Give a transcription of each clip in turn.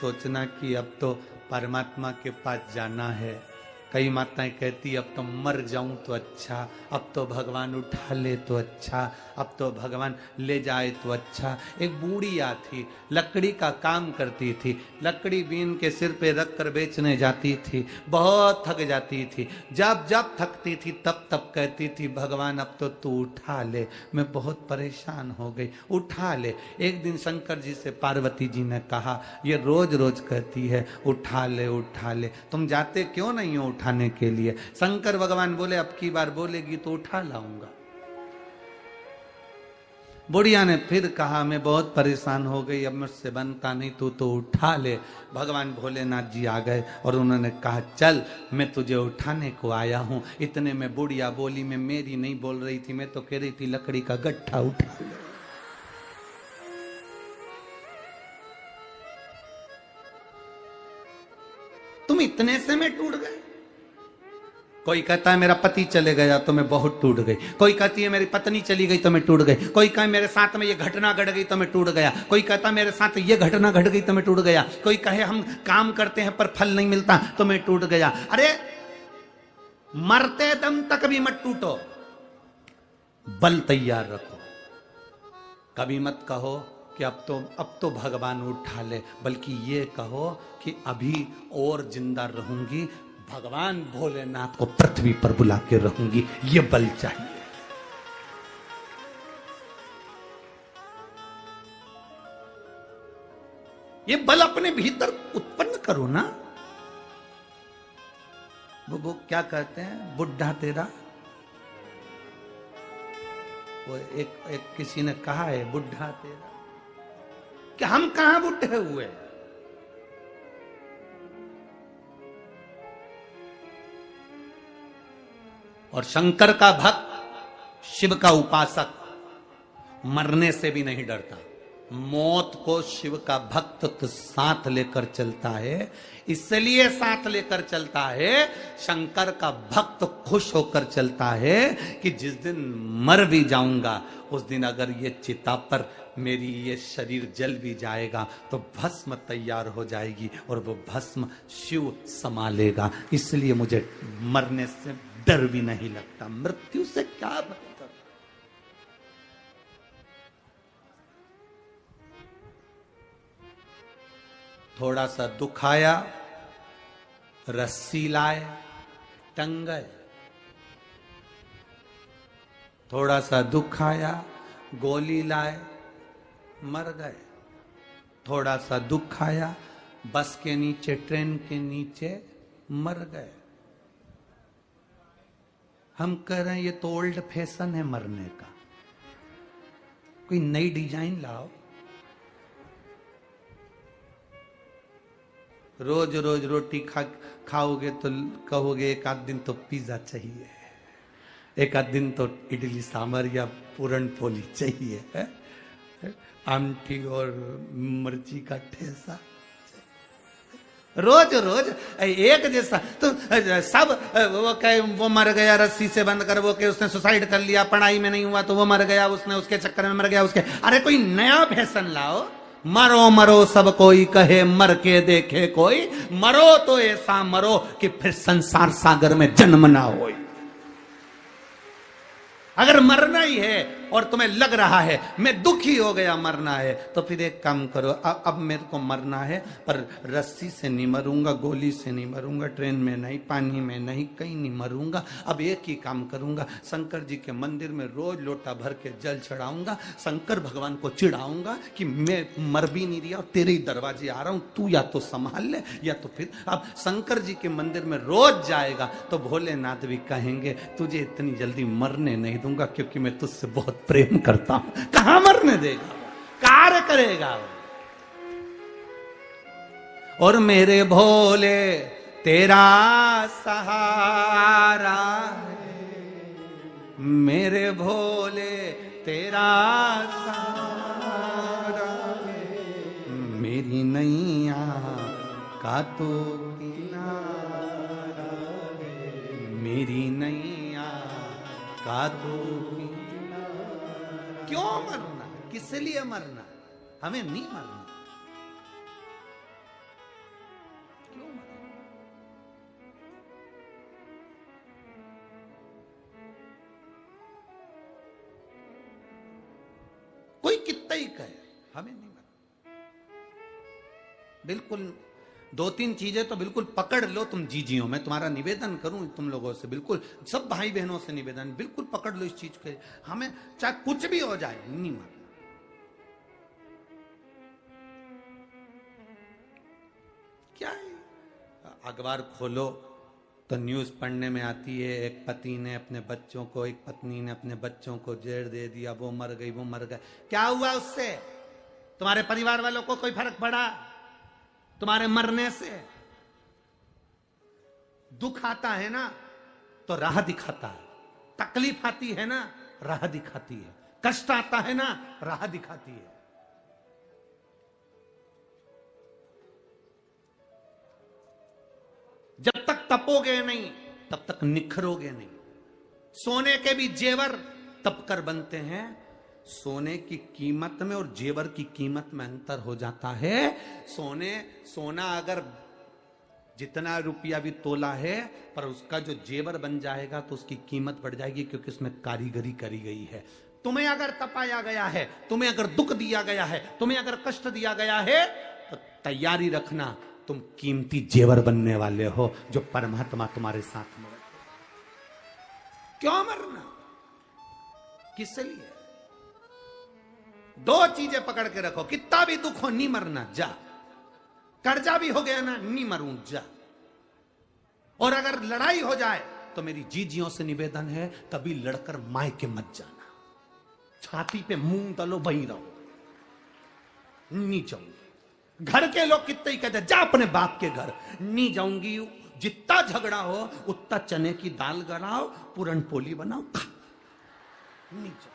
सोचना कि अब तो परमात्मा के पास जाना है। कई माताएं कहती अब तो मर जाऊं तो अच्छा, अब तो भगवान उठा ले तो अच्छा, अब तो भगवान ले जाए तो अच्छा। एक बूढ़िया थी, लकड़ी का काम करती थी, लकड़ी बीन के सिर पे रख कर बेचने जाती थी, बहुत थक जाती थी। जब जब थकती थी तब तब कहती थी भगवान अब तो तू उठा ले, मैं बहुत परेशान हो गई, उठा ले। एक दिन शंकर जी से पार्वती जी ने कहा ये रोज रोज कहती है उठा ले उठा ले, तुम जाते क्यों नहीं हो उठाने के लिए? शंकर भगवान बोले अब की बार बोलेगी तो उठा लाऊंगा। बुढ़िया ने फिर कहा मैं बहुत परेशान हो गई, अब मुझसे बनता नहीं, तू तो उठा ले। भगवान भोलेनाथ जी आ गए और उन्होंने कहा चल मैं तुझे उठाने को आया हूं। इतने में बुढ़िया बोली, मैं मेरी नहीं बोल रही थी, मैं तो कह रही थी लकड़ी का गट्ठा उठा ले। तुम इतने से में टूट गए। कोई कहता है मेरा पति चले गया तो मैं बहुत टूट गई, कोई कहती है मेरी पत्नी चली गई तो मैं टूट गई, कोई कहे मेरे साथ में ये घटना घट गई तो मैं टूट गया, कोई कहता मेरे साथ ये घटना घट गई तो मैं टूट गया, कोई कहे हम काम करते हैं पर फल नहीं मिलता तो मैं टूट गया। अरे मरते दम तक भी मत टूटो, बल तैयार रखो। कभी मत कहो कि अब तो भगवान उठा ले, बल्कि ये कहो कि अभी और जिंदा रहूंगी, भगवान भोलेनाथ को पृथ्वी पर बुला के रहूंगी, ये बल चाहिए। ये बल अपने भीतर उत्पन्न करो ना। वो क्या कहते हैं, बुढ़ा तेरा, वो एक किसी ने कहा है बुढ़ा तेरा, कि हम कहां बुढ़े हुए। और शंकर का भक्त, शिव का उपासक मरने से भी नहीं डरता। मौत को शिव का भक्त तो साथ लेकर चलता है, इसलिए साथ लेकर चलता है। शंकर का भक्त खुश होकर चलता है कि जिस दिन मर भी जाऊंगा उस दिन अगर ये चिता पर मेरी ये शरीर जल भी जाएगा तो भस्म तैयार हो जाएगी और वो भस्म शिव संभालेगा। इसलिए मुझे मरने से डर भी नहीं लगता। मृत्यु से क्या बेहतर। थोड़ा सा दुख आया, रस्सी लाए, टंग गए। थोड़ा सा दुख आया, गोली लाए, मर गए। थोड़ा सा दुख आया, बस के नीचे, ट्रेन के नीचे मर गए। हम कह रहे हैं ये तो ओल्ड फैशन है मरने का, कोई नई डिजाइन लाओ। रोज रोज रोटी खाओगे तो कहोगे एक आध दिन तो पिज्जा चाहिए, एक आध दिन तो इडली सांभर या पूरन पोली चाहिए, आमटी और मिर्ची का ठेसा। रोज रोज एक जैसा तो सब वो कहे वो मर गया रस्सी से बंद कर, वो कहे उसने सुसाइड कर लिया, पढ़ाई में नहीं हुआ तो वो मर गया, उसने उसके चक्कर में मर गया उसके। अरे कोई नया फैशन लाओ। मरो मरो सब कोई कहे, मर के देखे कोई, मरो तो ऐसा मरो कि फिर संसार सागर में जन्म ना हो। अगर मरना ही है और तुम्हें लग रहा है मैं दुखी हो गया मरना है, तो फिर एक काम करो, अब मेरे को मरना है पर रस्सी से नहीं मरूंगा, गोली से नहीं मरूंगा, ट्रेन में नहीं, पानी में नहीं, कहीं नहीं मरूंगा। अब एक ही काम करूंगा, शंकर जी के मंदिर में रोज लोटा भर के जल चढ़ाऊंगा, शंकर भगवान को चिढ़ाऊंगा कि मैं मर भी नहीं रहा और तेरे ही दरवाजे आ रहा हूं, तू या तो संभाल ले या तो फिर। अब शंकर जी के मंदिर में रोज जाएगा तो भोलेनाथ भी कहेंगे तुझे इतनी जल्दी मरने नहीं दूंगा क्योंकि मैं तुझसे बहुत प्रेम करता हूं। कहां मरने देगा, कार्य करेगा। और मेरे भोले तेरा सहारा है, मेरे भोले तेरा सहारा है, मेरी नैया का तो किनारा है, मेरी नैया का तो। क्यों मरना, किस लिए मरना? हमें नहीं मरना। क्यों मरे? कोई कितना ही कहे, हमें नहीं मरना। बिल्कुल 2-3 चीजें तो बिल्कुल पकड़ लो तुम जीजियों। मैं तुम्हारा निवेदन करूं तुम लोगों से, बिल्कुल सब भाई बहनों से निवेदन, बिल्कुल पकड़ लो इस चीज के। हमें चाहे कुछ भी हो जाए, नहीं मरना। क्या है? अखबार खोलो तो न्यूज पढ़ने में आती है, एक पति ने अपने बच्चों को, एक पत्नी ने अपने बच्चों को जहर दे दिया, वो मर गई, वो मर गए। क्या हुआ उससे? तुम्हारे परिवार वालों को कोई फर्क पड़ा तुम्हारे मरने से? दुख आता है ना तो राह दिखाता है, तकलीफ आती है ना राह दिखाती है, कष्ट आता है ना राह दिखाती है। जब तक तपोगे नहीं तब तक निखरोगे नहीं। सोने के भी जेवर तप कर बनते हैं। सोने की कीमत में और जेवर की कीमत में अंतर हो जाता है। सोना अगर जितना रुपया भी तोला है, पर उसका जो जेवर बन जाएगा तो उसकी कीमत बढ़ जाएगी, क्योंकि उसमें कारीगरी करी गई है। तुम्हें अगर तपाया गया है, तुम्हें अगर दुख दिया गया है, तुम्हें अगर कष्ट दिया गया है, तो तैयारी रखना, तुम कीमती जेवर बनने वाले हो, जो परमात्मा तुम्हारे साथ में। क्यों मरना? किस लिए? 2 चीजें पकड़ के रखो, कितना भी दुख हो नहीं मरना, जा। कर्जा भी हो गया ना, नहीं मरूं, जा। और अगर लड़ाई हो जाए तो मेरी जीजियों से निवेदन है, कभी लड़कर मायके मत जाना। छाती पे मूंग डालो, वहीं रहो, नहीं जाऊंगी। घर के लोग कितने ही कहते, जा अपने बाप के घर, नहीं जाऊंगी। जितना झगड़ा हो उतना चने की दाल गलाओ, पूरन पोली बनाओ, खा, नहीं जाओ।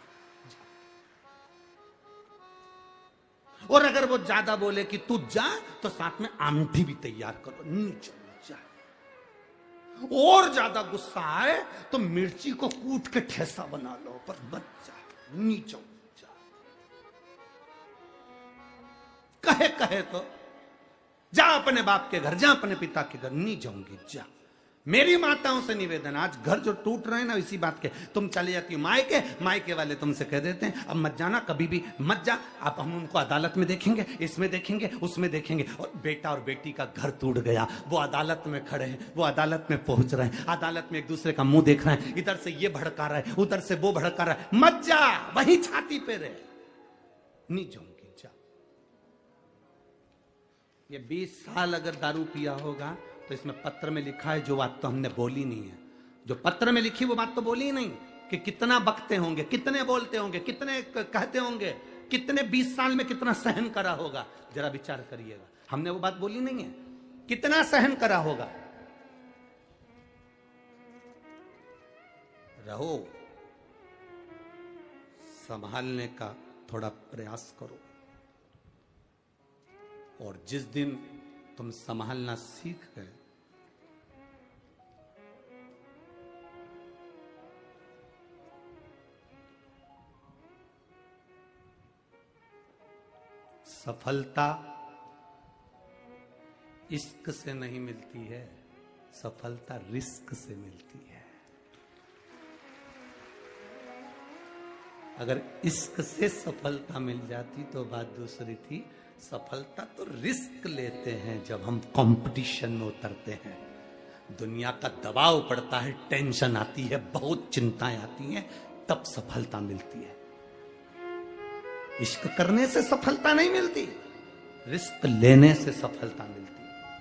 और अगर वो ज्यादा बोले कि तू जा, तो साथ में आमठी भी तैयार करो, नहीं जा। और ज्यादा गुस्सा आए तो मिर्ची को कूट के ठेसा बना लो, पर मत जा, नहीं जाओ। कहे तो जा अपने बाप के घर, जा अपने पिता के घर, नहीं जाऊंगी, जा। मेरी माताओं से निवेदन, आज घर जो टूट रहे हैं ना इसी बात के, तुम चले जाती हो मायके वाले तुमसे कह देते हैं अब मत जाना, कभी भी मत जा। अब हम उनको अदालत में देखेंगे, इसमें देखेंगे, उसमें देखेंगे। और बेटा और बेटी का घर टूट गया, वो अदालत में खड़े हैं, वो अदालत में पहुंच रहे हैं, अदालत में एक दूसरे का मुंह देख रहे हैं, इधर से ये भड़का रहा है, उधर से वो भड़का रहा है। मत जा, वही छाती पे रहे, नहीं जाऊंगी, जा। ये 20 साल अगर दारू पिया होगा तो इसमें पत्र में लिखा है जो बात तो हमने बोली नहीं है, जो पत्र में लिखी वो बात तो बोली ही नहीं, कि कितना बकते होंगे, कितने बोलते होंगे, कितने कहते होंगे, कितने 20 साल में कितना सहन करा होगा, जरा विचार करिएगा। हमने वो बात बोली नहीं है, कितना सहन करा होगा। रहो, संभालने का थोड़ा प्रयास करो, और जिस दिन तुम संभालना सीख गए, सफलता इश्क से नहीं मिलती है, सफलता रिस्क से मिलती है। अगर इश्क से सफलता मिल जाती तो बात दूसरी थी। सफलता तो रिस्क लेते हैं जब हम कंपटीशन में उतरते हैं, दुनिया का दबाव पड़ता है, टेंशन आती है, बहुत चिंताएं आती हैं, तब सफलता मिलती है। इश्क करने से सफलता नहीं मिलती, रिस्क लेने से सफलता मिलती है।